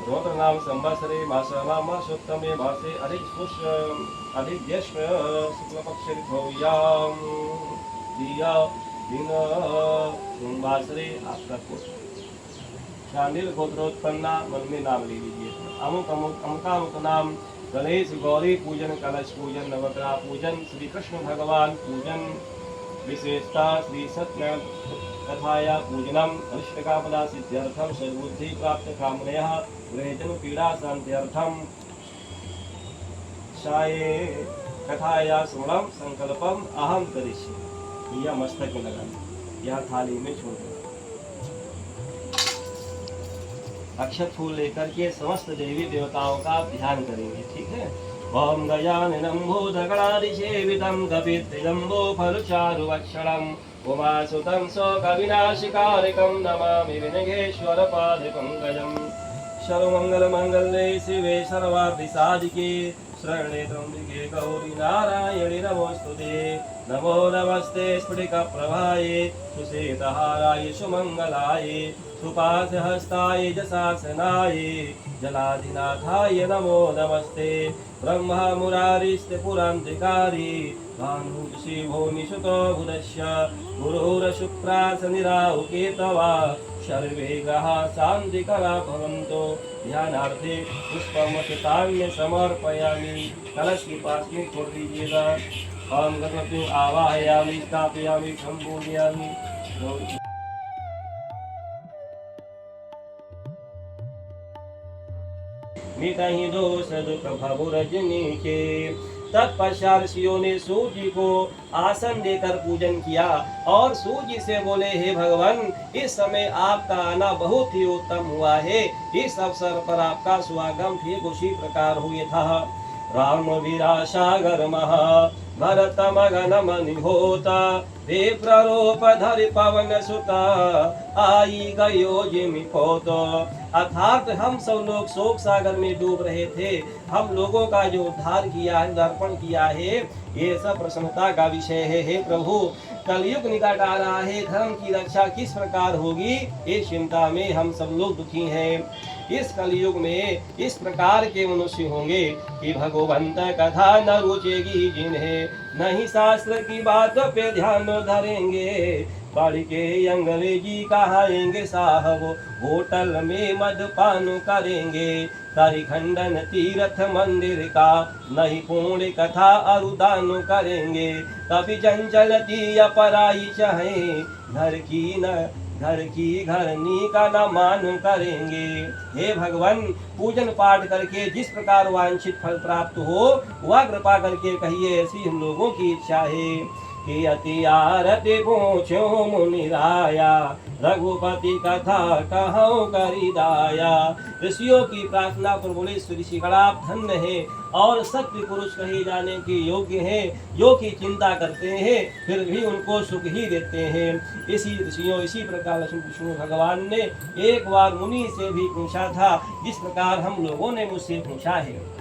रौद्र नाम संवत्सरे मासानाम मासोत्तमे मासे अधिक ज्येष्ठ शुक्ल पक्ष ऋतुयाम दिया दिन संवत्सरे आपका शांडिल गोत्रोत्पन्ना मन में नाम ले लीजिए। अमुक अमुक अमुक नाम गणेश गौरी पूजन, कलश पूजन, नवग्रह पूजन, श्री कृष्ण भगवान पूजन, विशेषता श्री सत्य कथाया पूजनम, अनिष्टकामना सिद्ध्यर्थम, सद्बुद्धि प्राप्त कामनयः, गृहजन पीड़ा शांत्यर्थम, शाये कथाया श्रवणम संकल्पम अहम करिष्ये। यह मस्तक में लगाना, यह थाली में छोड़ देना। अक्षत फूल लेकर के समस्त देवी देवताओं का ध्यान करेंगे, ठीक है। ओम गजाननं भूतगणाधिसेवितं कपित्थजम्बो फलचारुवक्षणं उमासुतं शोकविनाशकारकं नमामि विघ्नेश्वरपादपङ्कजं। सर्वमङ्गलमाङ्गल्ये शिवे सर्वार्थसाधिके शरण्ये त्र्यम्बके गौरी नारायणि नमोऽस्तुते। नमो नमस्ते स्फटिकप्रभाये सुश्वेतहाराय सुमङ्गलाय सुपाशहस्ताय जशासनाय जलाधिनाथाय नमो नमस्ते। ब्रह्मा मुरारिस्ते पुरान्तिकारी भानुशिवो निशुतो बुधस्य गुरुरशुक्रासनिराहुकेतवा सर्वे ग्रहाः शान्तिकरा भवन्तु। ध्यानार्थे पुष्पमक्षतान्य समर्पयामि। कलश के पास में छोड़ दीजिएगा। ओम गणपति आवाहयामि, स्थापयामि, संपूजयामि। मिटाहि दोष दुख भवरजनी के। तत्पश्चात ऋषियों ने सूर्य जी को आसन देकर पूजन किया और सूर्य से बोले, हे भगवान, इस समय आपका आना बहुत ही उत्तम हुआ है। इस अवसर पर आपका स्वागत ठीक उसी प्रकार हुए था। राम वीरा सागर महा भरत मगन मनि होता विप्ररूप धरि पवन सुता आई गयो जिमि पोतो। अर्थात हम सब लोग शोक सागर में डूब रहे थे। हम लोगों का जो उद्धार किया है, दर्पण किया है, ये सब प्रसन्नता का विषय है। हे प्रभु, कलयुग निकट आ रहा है, धर्म की रक्षा किस प्रकार होगी, इस चिंता में हम सब लोग दुखी हैं। इस कलयुग में इस प्रकार के मनुष्य होंगे कि भगवंत कथा न रुचेगी जिन्हें, नहीं शास्त्र की बात पे ध्यान धरेंगे। पढ़ के अंग्रेजी कहाएंगे साहब, होटल में मदपान करेंगे। खंडन तीर्थ मंदिर का नहीं पूर्ण कथा अरुदान करेंगे। कभी चंचलती अपराई चाहे घर की घरनी का न मान करेंगे। हे भगवान, पूजन पाठ करके जिस प्रकार वांछित फल प्राप्त हो वह कृपा करके कहिए, ऐसी हम लोगों की इच्छा है। कि अति आरती पूछो मुनिराया, रघुपति कथा कहो करिदाया। ऋषियों की प्रार्थना पर बोले, ऋषिगण आप धन्य है और सत्य पुरुष कहे जाने के योग्य हैं, जो कि चिंता करते हैं फिर भी उनको सुख ही देते हैं। इसी प्रकार विष्णु भगवान ने एक बार मुनि से भी पूछा था, जिस प्रकार हम लोगों ने मुझसे पूछा है।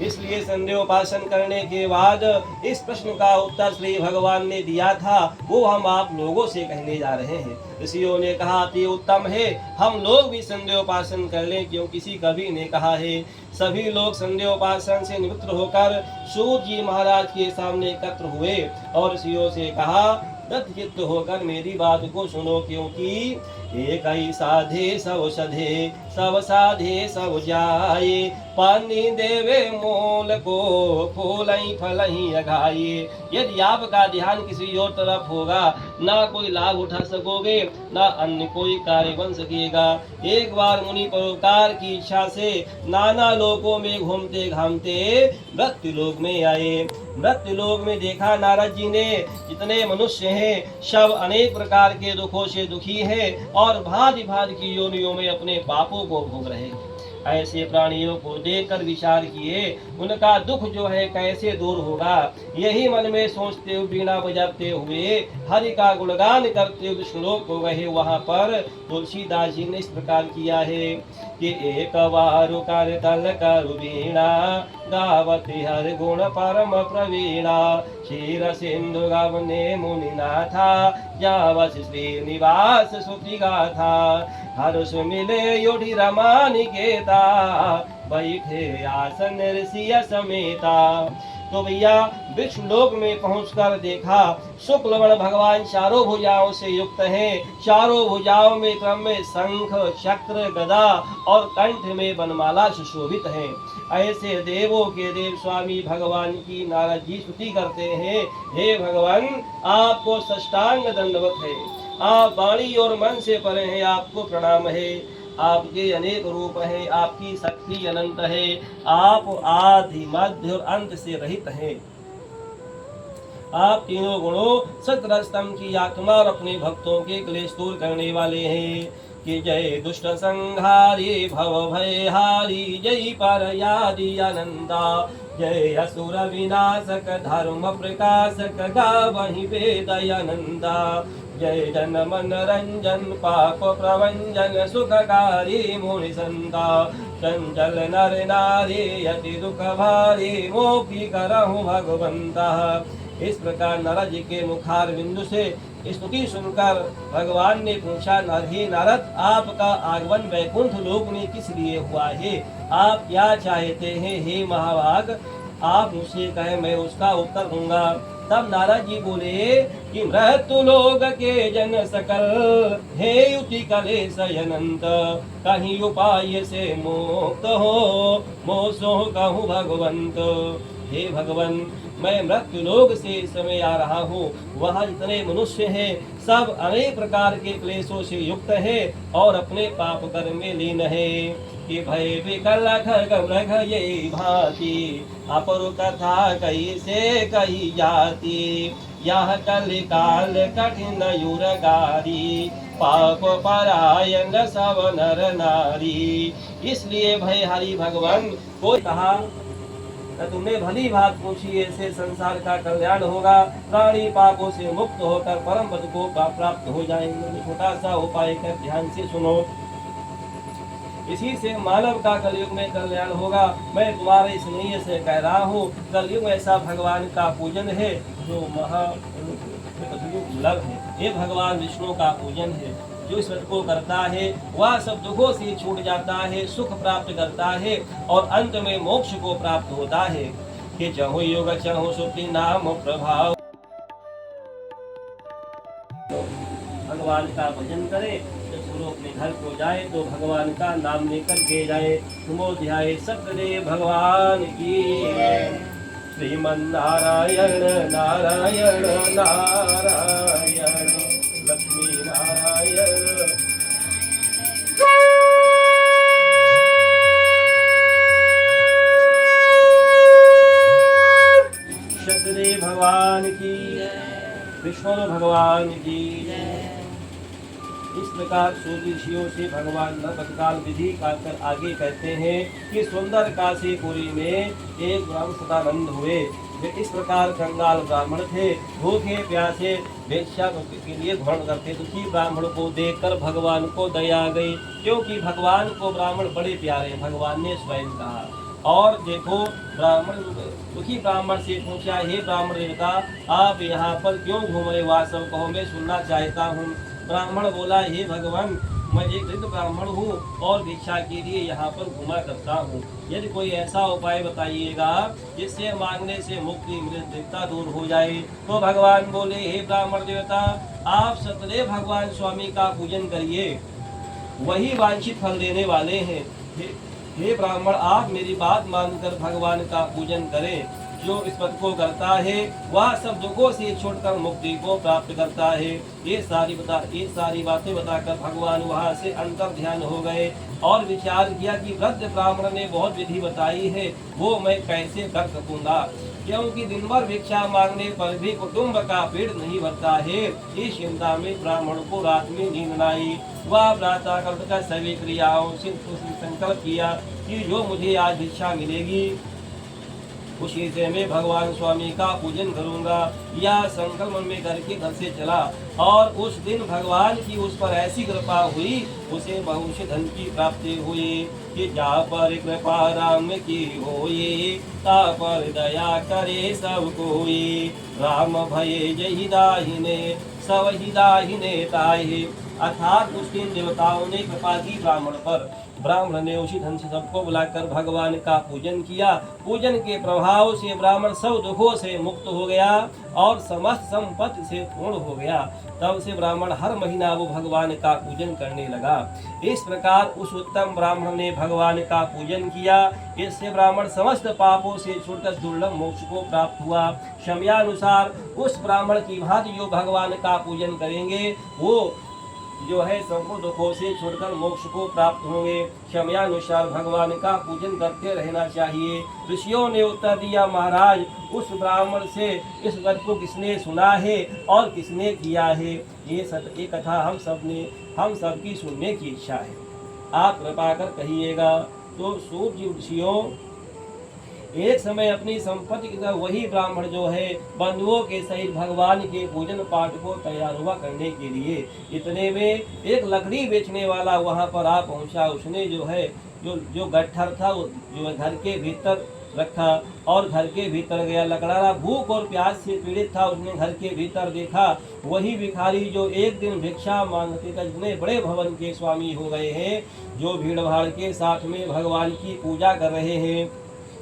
इसलिए संध्योपासन करने के बाद इस प्रश्न का उत्तर श्री भगवान ने दिया था, वो हम आप लोगों से कहने जा रहे हैं। ऋषियों ने कहा अति उत्तम है, हम लोग भी संध्योपासन कर लें, क्यों किसी कवि ने कहा है। सभी लोग संध्योपासन से निवृत्त होकर सूर्य जी महाराज के सामने एकत्र हुए और ऋषियों से कहा, दत्तचित्त होकर मेरी बात को सुनो, क्योंकि एक ही साधे सब सधे, सब साधे सब जाए। पानी देवे मोल को, फूल फल ही अघाये। यदि आपका ध्यान किसी और तरफ होगा, ना कोई लाभ उठा सकोगे, ना अन्य कोई कार्य बन सकेगा। एक बार मुनि परोपकार की इच्छा से नाना लोकों में घूमते घामते मृत्यु लोक में आए। मृत्यु लोक में देखा नारद जी ने, जितने मनुष्य हैं सब अनेक प्रकार के दुखों से दुखी हैं और भांति भांति की योनियों में अपने पापों को भोग रहे हैं। ऐसे प्राणियों को देखकर विचार किए, उनका दुख जो है कैसे दूर होगा। यही मन में सोचते हुए बीणा बजाते हुए हरि का गुणगान करते हुए श्लोक हो गए। वहाँ पर तुलसीदास जी ने इस प्रकार किया है कि एक बारु कर तल करु वीणा, गावती हर गुण परम प्रवीणा। क्षीर सिंधु गवने मुनिनाथा, जावस श्री निवास सुति गाथा। हर्ष मिले युधि रमा निकेता, बैठे आसन ऋषिय समेता। तो भैया विष्णुलोक में पहुंचकर देखा शुक्ल वर्ण भगवान चारों भुजाओं से युक्त है। चारों भुजाओं में क्रम में शंख चक्र गदा और कंठ में वनमाला सुशोभित है। ऐसे देवों के देव स्वामी भगवान की नारद जी स्तुति करते हैं। हे भगवान, आपको साष्टांग दंडवत है, आप वाणी और मन से परे हैं, आपको प्रणाम है। आपके अनेक रूप है, आपकी शक्ति अनंत है, आप आदि मध्य और अंत से रहित हैं। आप तीनों गुणों सतरस्तम की आत्मा और अपने भक्तों के क्लेश दूर करने वाले हैं। कि जय दुष्ट संहारी भव भय हारी, जय परयादि अनंता, जय असुर विनाशक धर्म प्रकाशक, गावहि वेद अनंता, जय जन मन रंजन पाप प्रवंजन, सुखकारी मुनि संता, चंचल नर नारी अति दुख भारी, मोक्ति करहु भगवंता। इस प्रकार नारद जी के मुखार बिंदु से स्तुति सुनकर भगवान ने पूछा, हे नारद, आपका आगमन वैकुंठ लोक में किस लिए हुआ है? आप क्या चाहते हैं? हे महाभाग, आप मुझसे कहे, मैं उसका उत्तर दूंगा। तब नारद जी बोले कि मृत्यु लोग के जन सकल, हे युति कलेश अनंत, कहीं उपाय से मुक्त हो, मोसो कहूँ भगवंत। हे भगवान, मैं मृत्यु लोक से इस समय आ रहा हूँ। वहाँ जितने मनुष्य हैं सब अनेक प्रकार के क्लेशों से युक्त है और अपने पाप कर्म में लीन है। कि भय विकल खग मृग ये भांति, अपर कथा कही से कही जाती, यह कल काल कठिन युरगारी, पाप परायण सब नर नारी। इसलिए भय हरि भगवान को कहा, तुमने भली बात पूछी, ऐसे संसार का कल्याण होगा, प्राणी पापों से मुक्त होकर परम पद को प्राप्त हो जाएंगे। छोटा सा उपाय कर ध्यान से सुनो, इसी से मानव का कलयुग में कल्याण होगा। मैं तुम्हारे स्नेह से कह रहा हूँ, कलयुग ऐसा भगवान का पूजन है जो दुर्लभ है। ये भगवान विष्णु का पूजन है। जो इस व्रत को करता है वह सब दुखों से छूट जाता है, सुख प्राप्त करता है और अंत में मोक्ष को प्राप्त होता है। कि चहु युग चहु सुप्ति नाम प्रभाव, भगवान का भजन करे, जब गुरु अपने घर को जाए तो भगवान का नाम लेकर के जाए। नमोध्याय सतदेव भगवान की। श्रीमन नारायण नारायण नारायण, लक्ष्मी नारायण। सतदेव भगवान की, विष्णु भगवान की। इस प्रकार सूर्य ऋषियों से भगवान नवकाल विधि कर आगे कहते हैं कि सुंदर काशीपुरी में एक ब्राह्मण सदानंद हुए। वे इस प्रकार कंगाल ब्राह्मण थे, भूखे प्यासे भिक्षा के लिए घमंड करते। दुखी ब्राह्मण को देखकर भगवान को दया आ गई, क्योंकि भगवान को ब्राह्मण बड़े प्यारे, भगवान ने स्वयं कहा। और देखो, ब्राह्मण दुखी ब्राह्मण से पूछा, हे ब्राह्मण देवता, आप यहाँ पर क्यों घूम रहे? वह सब कहो, मैं सुनना चाहता हूँ। ब्राह्मण बोला, हे भगवान, मैं एक दरिद्र ब्राह्मण हूँ और भिक्षा के लिए यहाँ पर घुमा करता हूँ। यदि कोई ऐसा उपाय बताइएगा जिससे मांगने से मुक्ति दरिद्रता दूर हो जाए। तो भगवान बोले, हे ब्राह्मण देवता, आप सतदेव भगवान स्वामी का पूजन करिए, वही वांछित फल देने वाले हैं। हे ब्राह्मण, आप मेरी बात मानकर भगवान का पूजन करें। जो इस पद को करता है वह सब दुखों से छोड़कर मुक्ति को प्राप्त करता है। ये सारी बातें बताकर भगवान वहां से अंतर ध्यान हो गए और विचार किया कि वृद्ध ब्राह्मण ने बहुत विधि बताई है, वो मैं कैसे कर सकूंगा, क्योंकि दिन भर भिक्षा मांगने पर भी कुटुंब का पेट नहीं भरता है। इस चिंता में ब्राह्मण को रात में नींद न आई। वह प्रातः कर सभी क्रियाओं से संकल्प किया कि जो मुझे आज भिक्षा मिलेगी उसी से मैं भगवान स्वामी का पूजन करूंगा। यह संकल्प मन में करके घर से चला और उस दिन भगवान की उस पर ऐसी कृपा हुई, उसे बहुत धन की प्राप्ति हुई। कि जा पर कृपा राम की होई, ता पर दया करे सब कोई। राम भये जहि दाहिने, सब ही दाहिने ताहि, अर्थात उस दिन देवताओं ने कृपा की ब्राह्मण पर। ब्राह्मण ने उसी ढंग से सबको बुलाकर भगवान का पूजन किया। पूजन के प्रभाव से ब्राह्मण सब दुखों से मुक्त हो गया और समस्त संपत्ति से पूर्ण हो गया। तब से ब्राह्मण हर महीना वो भगवान का पूजन करने लगा। इस प्रकार उस उत्तम ब्राह्मण ने भगवान का पूजन किया। इससे ब्राह्मण समस्त पापों से छूटकर दुर्लभ मोक्ष को प्राप्त हुआ। समयानुसार उस ब्राह्मण की भांति जो भगवान का पूजन करेंगे वो जो है संपूर्ण दुखों से छुटकर मोक्ष को प्राप्त होंगे। समयानुसार भगवान का पूजन करते रहना चाहिए। ऋषियों ने उत्तर दिया, महाराज उस ब्राह्मण से इस व्रत को किसने सुना है और किसने किया है? ये कथा हम सबकी सुनने की इच्छा है, आप कृपा कर कहिएगा। तो सूर्य ऋषियों एक समय अपनी संपत्ति के साथ वही ब्राह्मण जो है बंधुओं के सहित भगवान के पूजन पाठ को तैयार हुआ करने के लिए। इतने में एक लकड़ी बेचने वाला वहां पर आ पहुंचा। उसने जो है जो गट्ठर था जो घर के भीतर रखा और घर के भीतर गया। लकड़ारा भूख और प्यास से पीड़ित था। उसने घर के भीतर देखा वही भिखारी जो एक दिन भिक्षा मांगते थे, जितने बड़े भवन के स्वामी हो गए हैं, जो भीड़ भाड़ के साथ में भगवान की पूजा कर रहे हैं।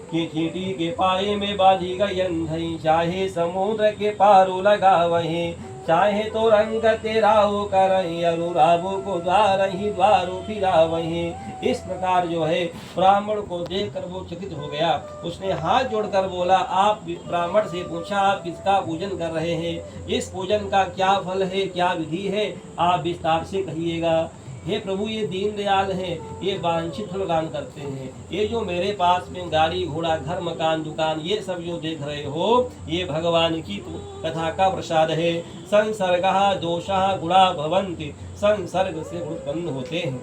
कि चींटी के पाए में बांधी गई अंधई, चाहे समुद्र के पारो लगा वही, चाहे तो रंग तेरा हो कर अरुराबू को द्वार ही द्वारो फिरा वही। इस प्रकार जो है ब्राह्मण को देखकर वो चकित हो गया। उसने हाथ जोड़कर बोला, आप ब्राह्मण से पूछा आप किसका पूजन कर रहे हैं? इस पूजन का क्या फल है, क्या विधि है, आप विस्तार से कहिएगा। हे प्रभु, ये दीन दयाल हैं, ये वांछित फल दान करते हैं। ये जो मेरे पास में गाड़ी घोड़ा घर मकान दुकान ये सब जो देख रहे हो, ये भगवान की कथा का प्रसाद है। संसर्गः दोषः गुणा भवन्ति, संसर्ग से उत्पन्न होते हैं।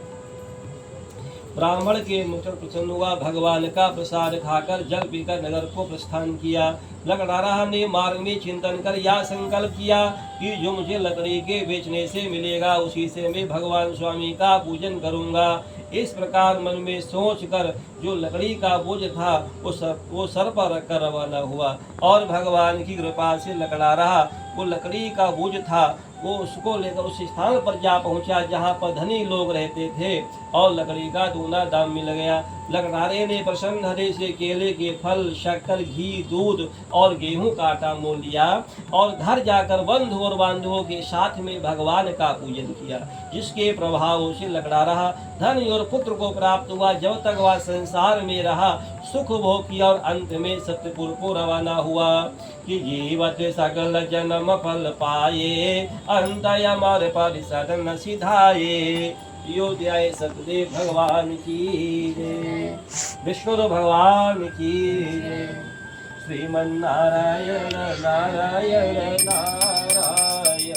ब्राह्मण के मुख प्रसन्न हुआ। भगवान का प्रसाद खाकर जल पीकर नगर को प्रस्थान किया। लकड़ारा ने मार्ग में चिंतन कर यह संकल्प किया कि जो मुझे लकड़ी के बेचने से मिलेगा उसी से मैं भगवान स्वामी का पूजन करूंगा। इस प्रकार मन में सोच कर जो लकड़ी का बोझ था वो सर पर रखकर रवाना हुआ और भगवान की कृपा से लकड़ारा वो लकड़ी का बोझ था वो उसको लेकर उस स्थान पर जा पहुंचा जहां पर धनी लोग रहते थे और लकड़ी का दूना दाम मिल गया। लकड़ारे ने प्रसन्न हृदय से केले के फल, शक्कर, घी, दूध और गेहूं का आटा मोल लिया और घर जाकर बंधु और बांधवों के साथ में भगवान का पूजन किया, जिसके प्रभाव से लकड़ारा धन और पुत्र को प्राप्त हुआ। जब तक वह संसार में रहा सुख भोग किया और अंत में सत्यपुर को रवाना हुआ कि जीवत सकल जन्म फल पाए, अंत अमर परिषद न सिधाए। योध्याय सतदेव भगवान की जय, विष्णु भगवान की जय। श्रीमन्नारायण नारायण नारायण।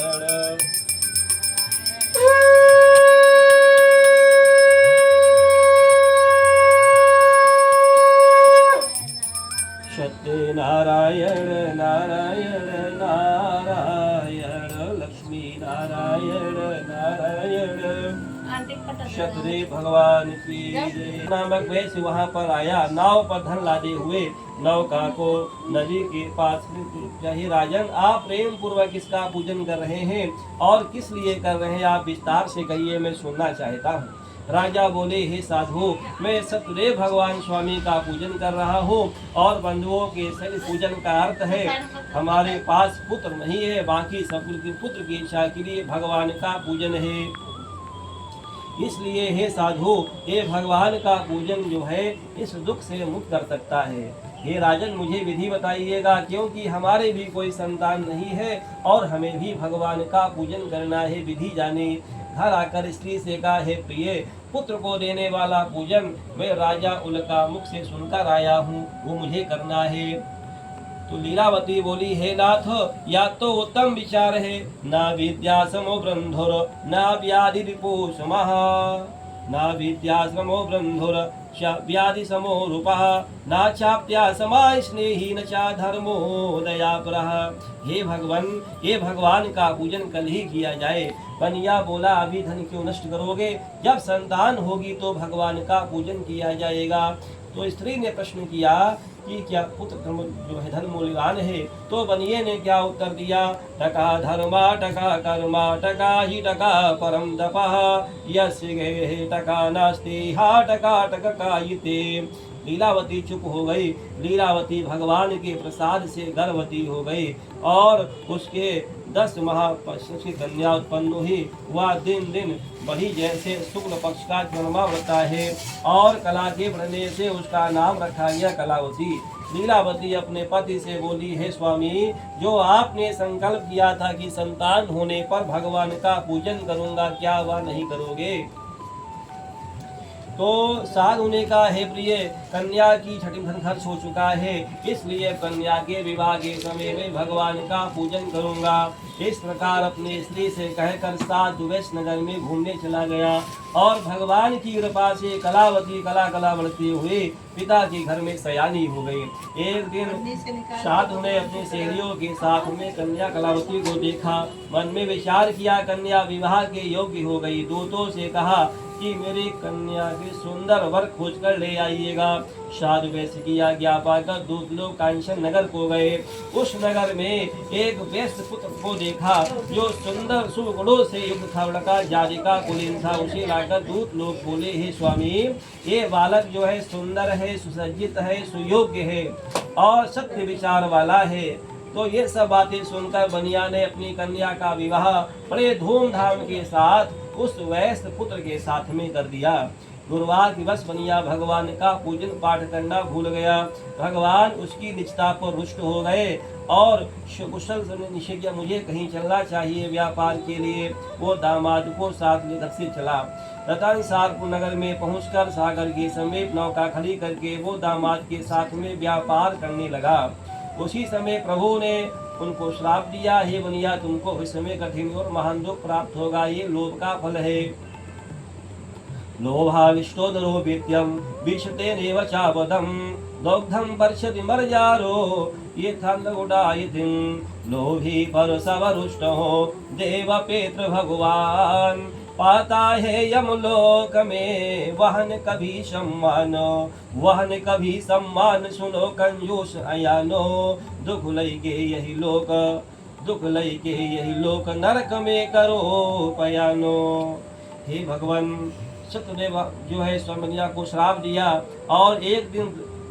सत्यनारायण नारायण नारायण, लक्ष्मी नारायण नारायण। सतदेव भगवान की जय। नामक वैश्य वहाँ पर आया, नाव पर धन लादे हुए नौका को नदी के पास चाहिए। राजन, आप प्रेम पूर्वक इसका पूजन कर रहे हैं और किस लिए कर रहे हैं, आप विस्तार से कहिए, मैं सुनना चाहता हूँ। राजा बोले, हे साधु, मैं सतदेव भगवान स्वामी का पूजन कर रहा हूँ और बंधुओं के सही पूजन का अर्थ है हमारे पास पुत्र नहीं है, बाकी सब पुत्र की इच्छा के लिए भगवान का पूजन है। इसलिए हे साधु, ये भगवान का पूजन जो है इस दुख से मुक्त कर सकता है। हे राजन, मुझे विधि बताइएगा, क्योंकि हमारे भी कोई संतान नहीं है और हमें भी भगवान का पूजन करना है, विधि जाने। घर आकर स्त्री से कहा, हे प्रिय, पुत्र को देने वाला पूजन मैं राजा उल का मुख से सुनकर आया हूँ, वो मुझे करना है। तो लीलावती बोली, हे नाथ, या तो उत्तम विचार है, ना विद्या समो ब्रह्मधुर, ना व्याधि रिपुषमः, ना विद्या समो ब्रह्मधुर, व्याधि समो रूपः नाचाप्या समाय स्नेही न चा धर्मो दयापरः। हे भगवान, ये भगवान का पूजन कल ही किया जाए। कन्या बोला, अभी धन क्यों नष्ट करोगे, जब संतान होगी तो भगवान का पूजन किया जाएगा। तो स्त्री ने प्रश्न किया कि क्या पुत्र जो है धन मूल्यवान है। तो बनिए ने क्या उत्तर दिया, टका धर्मा टका कर्मा टका ही टका परम तपः यस्य गेहे टका नास्ति हा टका टक कायिते। लीलावती चुप हो गई। लीलावती भगवान के प्रसाद से गर्भवती हो गई और उसके 10 माह की कन्या उत्पन्न हुई। वह दिन दिन बढ़ी जैसे शुक्ल पक्ष का चंद्रमा होता है और कला के बढ़ने से उसका नाम रखा गया कलावती। लीलावती अपने पति से बोली, हे स्वामी, जो आपने संकल्प किया था कि संतान होने पर भगवान का पूजन करूंगा, क्या वह नहीं करोगे। तो साधु ने कहा, हे प्रिय, कन्या की छठी धन खर्च हो चुका है, इसलिए कन्या के विवाह के समय में भगवान का पूजन करूंगा। इस प्रकार अपने स्त्री से कहकर साधु वैश्य नगर में घूमने चला गया और भगवान की कृपा से कलावती कला बढ़ती हुई पिता के घर में सयानी हो गई। एक दिन साधु ने अपनी सहेलियों के साथ में कन्या कलावती को देखा। मन में विचार किया, कन्या विवाह के योग्य हो गई। दूतों से कहा कि मेरी कन्या के सुंदर वर खोज कर ले आइएगा। साधु वैश्य की आज्ञा पाकर दूत लोग कांचन नगर को गए। उस नगर में एक वैश्य पुत्र को देखा जो सुंदर शुभ गुणों से युक्त था, लड़का जाति का कुलीन था। उसे लाकर दूत लोग बोले, हे स्वामी, ये बालक जो है सुंदर है, सुसज्जित है, सुयोग्य है और सत्य विचार वाला है। तो ये सब बातें सुनकर बनिया ने अपनी कन्या का विवाह बड़े धूमधाम के साथ उस वैश्य पुत्र के साथ में कर दिया। गुरुवार दिवस बनिया भगवान का पूजन पाठ करना भूल गया। भगवान उसकी निष्ठा पर रुष्ट हो गए और कुशल से निश्चय किया, मुझे कहीं चलना चाहिए व्यापार के लिए। वो दामाद को साथ लेकर से चला। रतनसारपुर नगर में पहुंचकर सागर के समीप नौका खड़ी करके वो दामाद के साथ में व्यापार करने लगा। उसी समय प्रभु ने उनको श्राप दिया, हे बनिया, तुमको इस समय कठिन और महान दुख प्राप्त होगा, ये लोभ का फल है। लोभाविष्टोदरो वित्यम विशते नेव चावदम दग्धम वर्षति मर्जारो ये थंदगुडायितिं लोभी पर सवरुष्टो देव पेत्र भगवान पाता है यमलोक में वहन कभी सम्मान सुनो कंजूस अयानो दुख लई के यही लोक नरक में करो पयानो। हे भगवान, सत्यदेव जो है स्वमनिया को श्राप दिया और एक दिन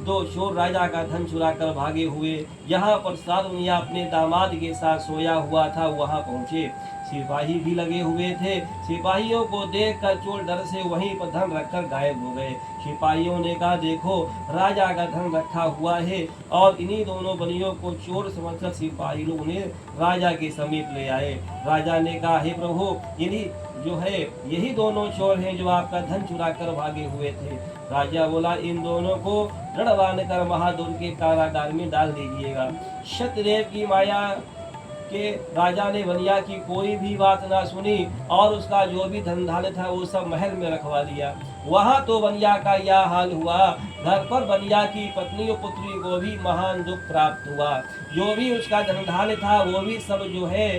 2 चोर राजा का धन चुरा कर भागे हुए। यहाँ पर साधुनिया अपने दामाद के साथ सोया हुआ था, वहाँ पहुँचे। सिपाही भी लगे हुए थे। सिपाहियों को देखकर चोर डर से वहीं पर धन रखकर गायब हो गए। सिपाहियों ने कहा, देखो, राजा का धन रखा हुआ है। और इन्हीं दोनों बनियों को चोर समझकर सिपाही लोग ने राजा के समीप ले आए। राजा ने कहा, हे प्रभु, इन्हीं जो है यही दोनों चोर हैं जो आपका धन चुरा कर भागे हुए थे। राजा बोला, इन दोनों को दृढ़ कर महादुर के कारागार में डाल दीजिएगा। सत्यदेव की माया के राजा ने बनिया की कोई भी बात ना सुनी और उसका जो भी धन धान्य था वो सब महल में रखवा लिया। वहाँ तो बनिया का यह हाल हुआ। घर पर बनिया की पत्नी और पुत्री को भी महान दुख प्राप्त हुआ। जो भी उसका धन धान्य था वो भी सब जो है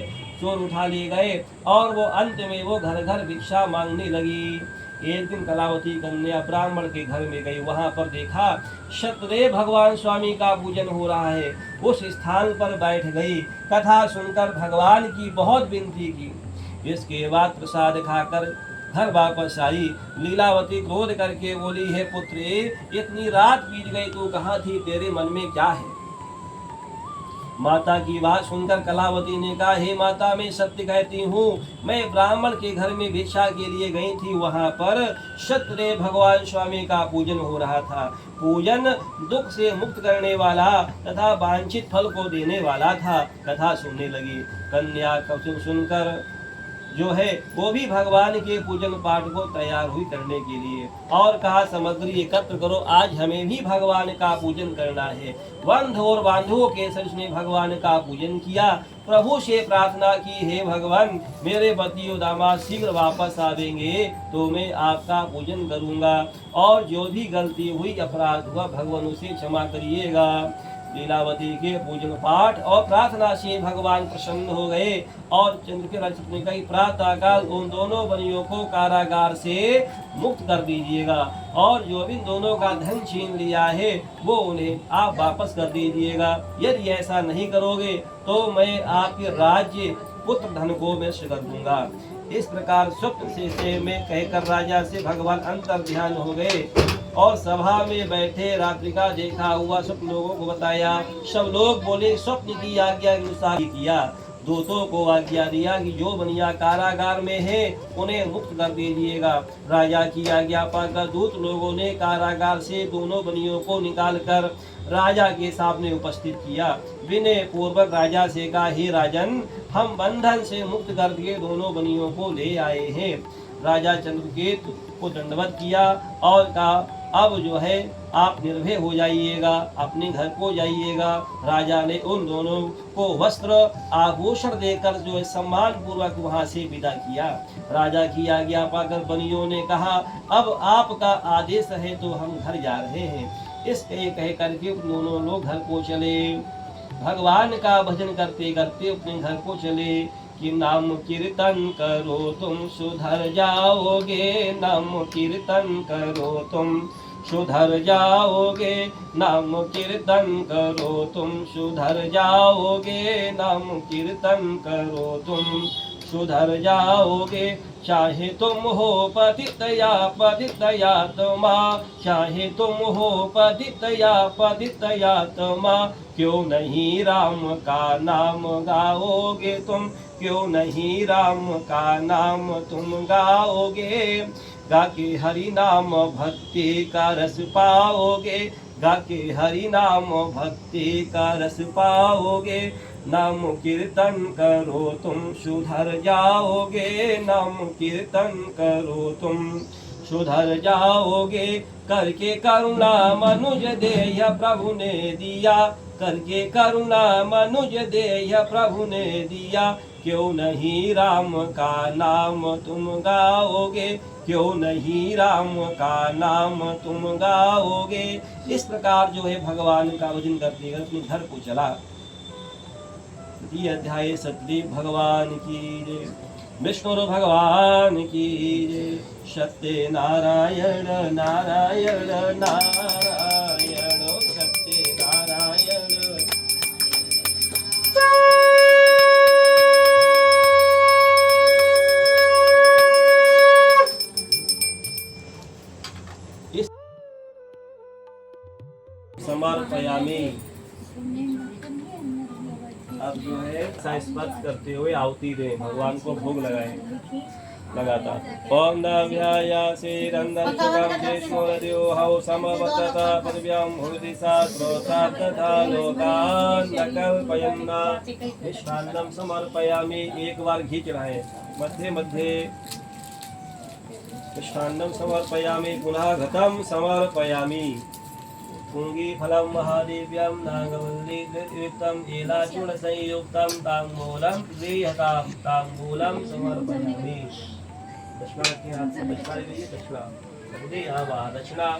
चोर उठा ले गए और वो अंत में वो घर घर भिक्षा मांगने लगी। एक दिन कलावती कन्या ब्राह्मण के घर में गई। वहां पर देखा सत्यदेव भगवान स्वामी का पूजन हो रहा है। उस स्थान पर बैठ गई। कथा सुनकर भगवान की बहुत विनती की। इसके बाद प्रसाद खाकर घर वापस आई। लीलावती क्रोध करके बोली, हे पुत्री, इतनी रात बीत गई, तू कहाँ थी, तेरे मन में क्या है। माता की बात सुनकर कलावती ने कहा, हे माता, मैं सत्य कहती हूँ, मैं ब्राह्मण के घर में भिक्षा के लिए गई थी। वहाँ पर सत्यदेव भगवान स्वामी का पूजन हो रहा था। पूजन दुख से मुक्त करने वाला तथा वांछित फल को देने वाला था। कथा सुनने लगी। कन्या कथा सुनकर जो है वो भी भगवान के पूजन पाठ को तैयार हुई करने के लिए, और कहा सामग्री एकत्र करो, आज हमें भी भगवान का पूजन करना है। बंधु और बांधवों के सच ने भगवान का पूजन किया। प्रभु से प्रार्थना की, हे भगवान मेरे पति और दामाद शीघ्र वापस आवेंगे तो मैं आपका पूजन करूंगा, और जो भी गलती हुई अपराध हुआ भगवान उसे क्षमा करिएगा। लीलावती के पूजन पाठ और प्रार्थना से भगवान प्रसन्न हो गए, और चंद्रकेला ने कही प्रातः काल उन दोनों बनियों को कारागार से मुक्त कर दीजिएगा, और जो भी दोनों का धन छीन लिया है वो उन्हें आप वापस कर दीजिएगा। यदि ऐसा नहीं करोगे तो मैं आपके राज्य पुत्र धन को मैं कर दूंगा। इस प्रकार स्वप्न से में कहकर राजा से भगवान अंतर ध्यान हो गए, और सभा में बैठे रात्रि का देखा हुआ स्वप्न लोगों को बताया। सब लोग बोले स्वप्न की आज्ञा के अनुसार किया। दूतों को आज्ञा दिया कि जो बनिया कारागार में है उन्हें मुक्त कर दीजिएगा। राजा की आज्ञा पाकर दूत लोगों ने कारागार से दोनों बनियों को निकालकर राजा के सामने उपस्थित किया। विनय पूर्वक राजा से कहा, हे राजन हम बंधन से मुक्त कर दिए दोनों बनियों को ले आए हैं। राजा चंद्रकेतु को दंडवत किया और कहा, अब जो है आप निर्भय हो जाइएगा, अपने घर को जाइएगा। राजा ने उन दोनों को वस्त्र आभूषण देकर जो है सम्मान पूर्वक वहां से विदा किया। राजा की आज्ञा पाकर बनियों ने कहा, अब आपका आदेश है तो हम घर जा रहे हैं। इस कह करके दोनों लोग घर को चले। भगवान का भजन करते करते अपने घर को चले कि नाम कीर्तन करो तुम सुधर जाओगे, नाम कीर्तन करो तुम सुधर जाओगे, नाम कीर्तन करो तुम सुधर जाओगे, नाम कीर्तन करो तुम सुधर जाओगे। चाहे तुम हो पतित या पतितयात्मा, चाहे तुम हो पतित या पतितयात्मा, क्यों नहीं राम का नाम गाओगे तुम, क्यों नहीं राम का नाम तुम गाओगे। गा के हरि नाम भक्ति का रस पाओगे, गा के हरि नाम भक्ति का रस पाओगे। नाम कीर्तन करो तुम सुधर जाओगे, नाम कीर्तन करो तुम सुधर जाओगे। करके करुणा मनुज देय प्रभु ने दिया, करके करुणा मनुज देय प्रभु ने दिया। क्यों नहीं राम का नाम तुम गाओगे, क्यों नहीं राम का नाम तुम गाओगे। इस प्रकार जो है भगवान का भजन करते अपने घर को चला। अध्याय सतदेव भगवान की जय, विष्णु भगवान की जय। सत्य नारायण नारायण नारायण, सत्य नारायण। इस समर्पयामि, अब जो है स्पर्श करते हुए आहुति दें, भगवान को भोग लगाएं लगातार। ओम नव्यायासेरंदर सुगम देशोरद्यो हौ समवतता पदव्यां भूति शास्त्रोता तथा लोकान् न कल्पयन्ना। मिष्टान्नं समर्पयामि, एक बार खींच रहे हैं मध्य मध्य। मिष्टान्नं समर्पयामि, पुनः घटं समर्पयामि। पुंगी फलम महादेव्यम नागवल्ली कृतम एलाचूर्ण संयुक्तम तांबूलम देहताम तांबूलम समर्पयामि। दक्षिणा के हाथ से दक्षिणा लीजिए, दक्षिणा बहुदे आवा दक्षिणा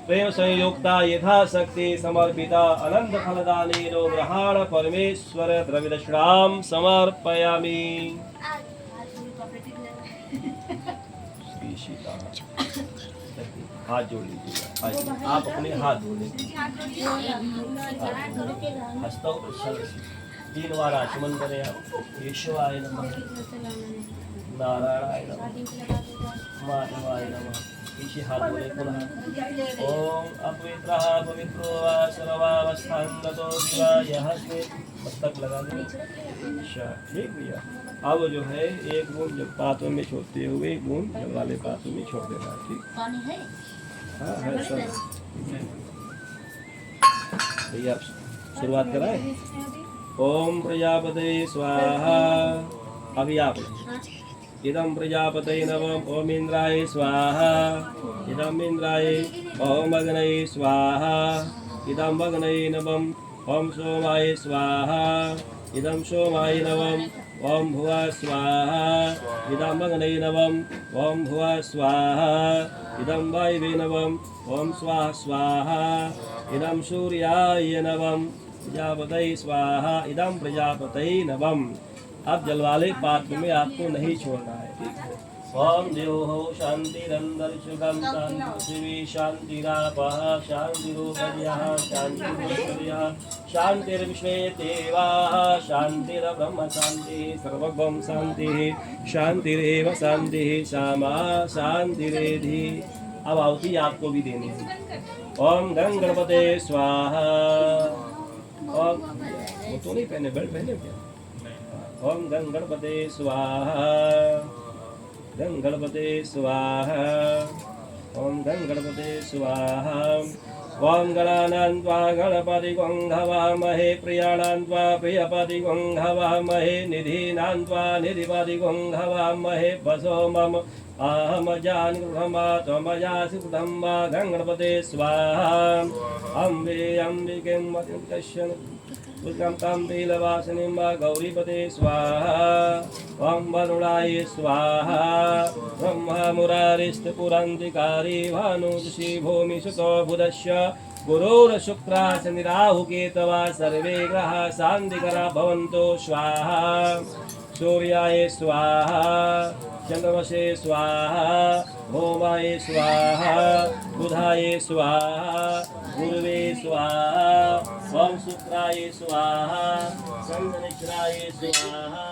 प्रेम संयुक्ता यथाशक्ति समर्पिता अनंत फलदाने नो ग्रहण परमेश्वर द्रव्य दक्षिणाम समर्पयामि। हाथ जोड़ लीजिएगा, आप अपने हाथ जोड़ लीजिए, हस्तों पर 3 बार आचमन करें आप। केशवाय नमः, नारायणाय नमः, माधवाय नमः। पीछे हाथ जोड़े पुनः। ओम अपवित्रः पवित्रो वा सर्वावस्थान्गतो दिवाय हस्ते, मस्तक लगा दें। अच्छा ठीक भैया। अब जो है एक बूंद जब पात्रों में छोड़ते हुए एक बूंद जल वाले पात्रों में छोड़ देना। ठीक पानी है? हाँ है सर। भैया शुरुआत कराएं। ओम प्रजापते स्वाहा। अभी आप इदं प्रजापतये नमः। ओम इंद्राय स्वाहा। इदं इंद्राय। ओम अग्नये स्वाहा। इदं अग्नये नमः। ओम सोमाय स्वाहा। इदं सोमाय नमः। ओम भुवः स्वाहा। इदं अग्नये नमः। ओम भुवः स्वाहा। इदं वायवे नमः। ओम स्वाहा स्वाहा। इदं सूर्याय नमः। प्रजापतये स्वाहा। इदं प्रजापतये नमः। अब जल वाले पात्र में आपको नहीं छोड़ना है, ठीक है। ओम द्योः शान्तिरन्तरिक्षं शान्तिः शान्तिरापः शान्तिरोपर्यः शान्तिरोपर्यः शान्तिर्विश्वे देवाः शान्तिर्ब्रह्म शान्तिः सर्वभौम शान्तिः शान्तिरेव शान्तिः सामा शान्तिरेधि। अब आहुति आपको भी देनी है। ओम गं गणपते स्वाहा। ओम वो तो नहीं पहने, बेल्ट पहने क्या? ओम गं गणपते स्वाहा। गं गणपते स्वाहा। ओम गं गणपते स्वाहा। ओम गणानां त्वा गणपतिं हवामहे प्रियाणां त्वा प्रियपतिं हवामहे निधीनां त्वा निधिपतिं हवामहे वसो मम अहम जानिगृहमा त्वमयासि कृतं वा गं गणपते स्वाहा। अम्बे अम्बिके मतिं दुर्गं काम्बीलवासिनीं वा गौरीपते स्वाहा। ओम वरुणाय स्वाहा। ब्रह्मा मुरारिस्तपुरान्तिकारी भानुषि भूमिसुतो बुधस्य गुरुर्शुक्रास्य निराहुकेतवा सर्वे ग्रहाः शान्तिकरा भवन्तु स्वाहा। सूर्याय स्वाहा। चंद्रमसे स्वाहा। भौमाय स्वाहा। बुधाय स्वाहा। गुरुवे स्वाहा। ओम शुक्राय स्वाहा। शनिश्चराय स्वाहा।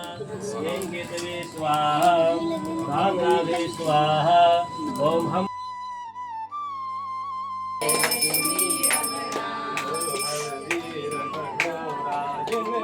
केतवे स्वाहा। भांगावे स्वाहा। ओम हम गुरु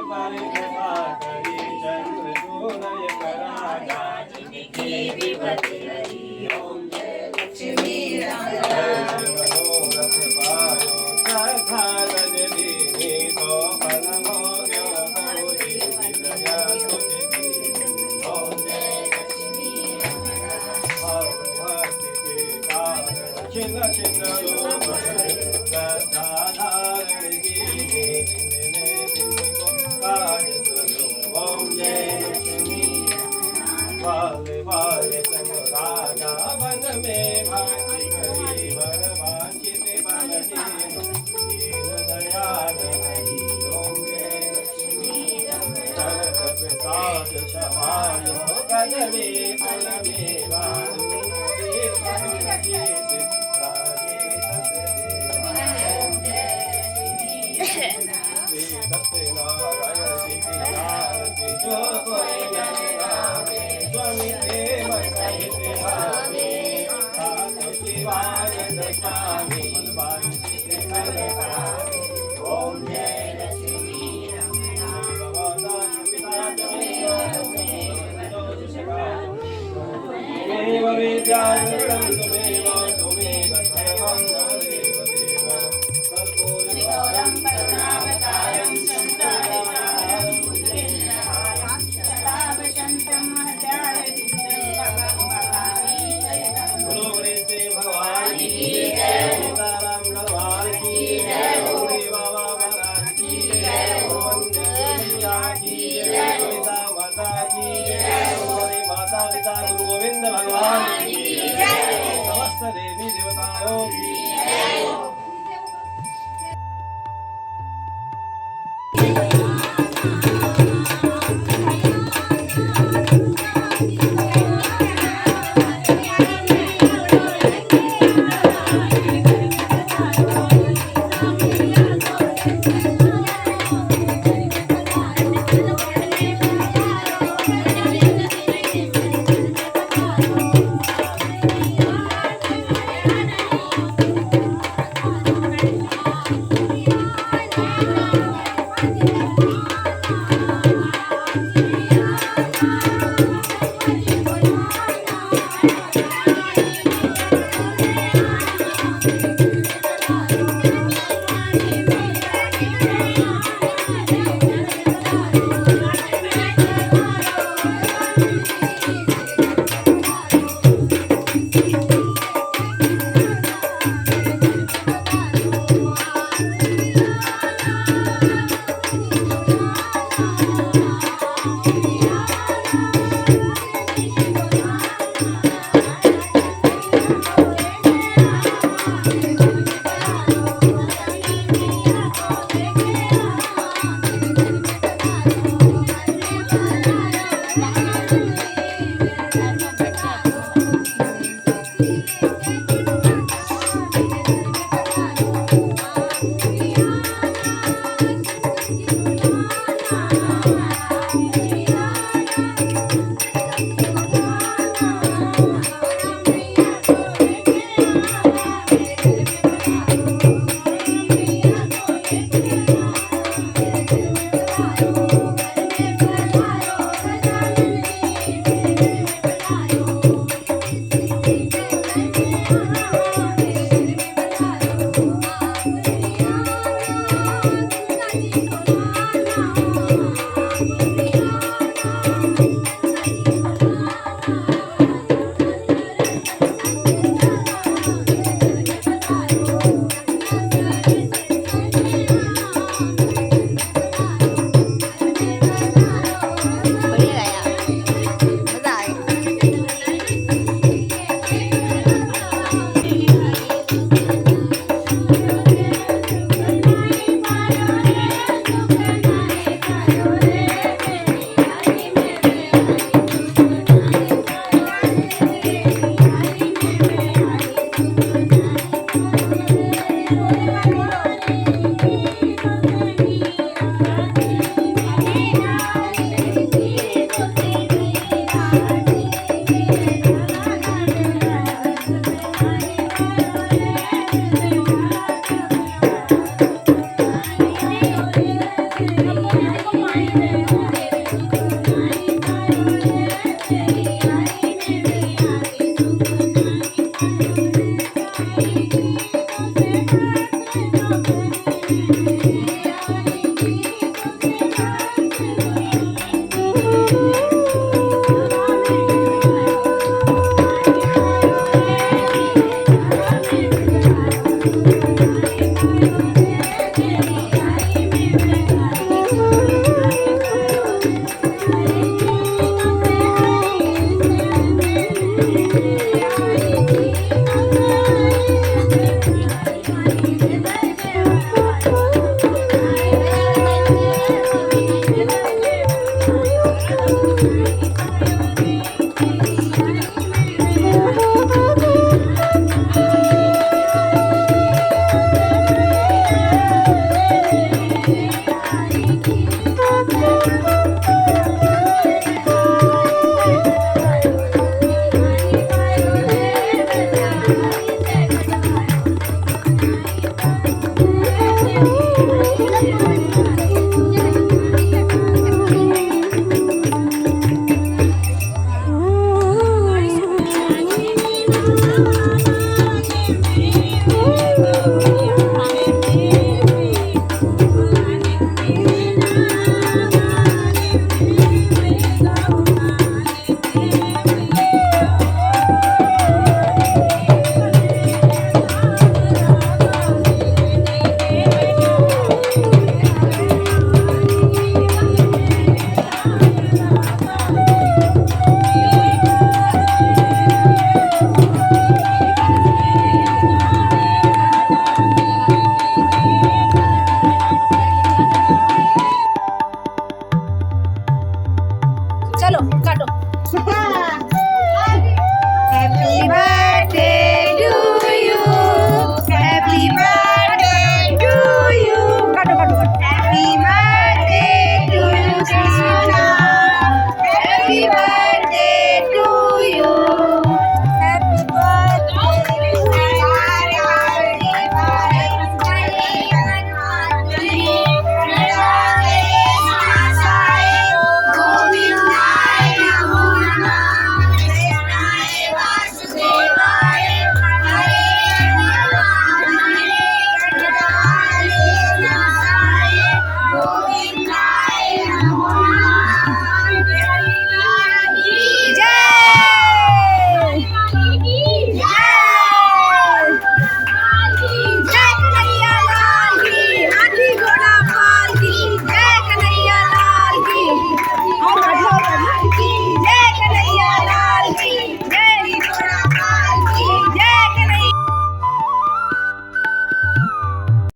गोविंद भगवान की जय। समस्त देवी देवताओं की जय।